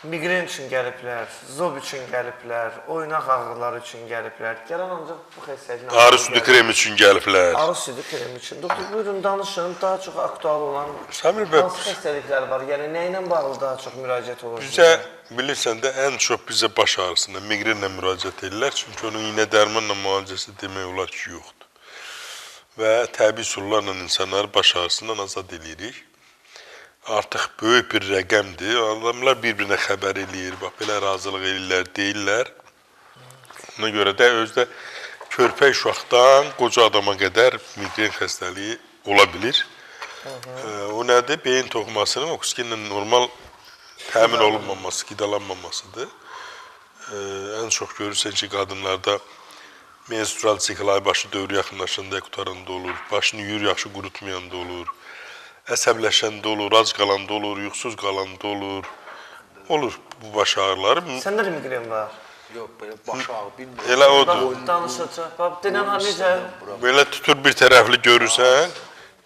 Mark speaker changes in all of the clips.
Speaker 1: migren üçün gəliblər, zob üçün gəliblər, oynaq ağrıları üçün gəliblər. Gələn ancaq bu xəstəliklə
Speaker 2: Arı südü krem üçün gəliblər.
Speaker 1: Arı südü krem üçün. Doktor, buyurun danışın, daha çox aktual olan
Speaker 2: Samir bəy,
Speaker 1: hansı xəstəliklər var? Yəni nə ilə bağlı daha çox müraciət olur?
Speaker 2: bizə bilirsən də ən çox bizə baş ağrısında migrenlə müraciət edirlər. Çünki onun iynə dərmanla müalicəsi demək olar ki, yoxdur. Və təbii üsullarla insanları baş ağrısından azad edirik. Artıq böyük bir rəqəmdir. Adamlar bir-birinə xəbər eləyir, bax belə razılıq eləyirlər, deyirlər. Ona görə də özdə körpə uşaqdan qoca adama qədər migren xəstəliyi ola bilir. O nədir? Beyin toxumasının oksigenlə normal təmin olunmaması, qidalanmamasıdır. Ən çox görürsən ki, qadınlarda menstrual sikl aybaşı dövrü yaxınlaşanda qutaranda olur, başını yuyur, yaxşı qurutmayanda olur, əsəbləşəndə olur, ac qalanda olur, yuxusuz qalanda olur. Olur bu baş ağrıları.
Speaker 1: Səndə də migren var.
Speaker 3: Yox, belə baş ağı bilmirəm.
Speaker 2: Elə odur.
Speaker 1: Danışacaq. Bax, denən necə?
Speaker 2: Belə tutur bir tərəfli görürsən,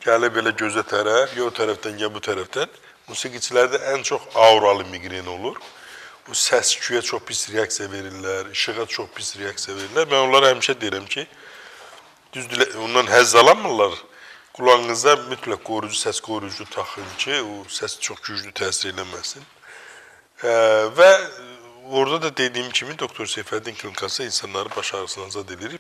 Speaker 2: gəlir belə gözə tərəf, ya o tərəfdən, ya bu tərəfdən. Musiqiçilərdə ən çox auralı migren olur. O səs-küyə çox pis reaksiya verirlər, işığa çox pis reaksiya verirlər. Mən onlara həmişə deyirəm ki, düzdür, ondan həzz alamırlar. Qulağınıza mütləq qoruyucu, səs qoruyucu taxın ki, o səs çox güclü təsir eləməsin. Və orada da dediyim kimi, Doktor Seyfəddin klinikası insanları baş ağrısından azad edirik.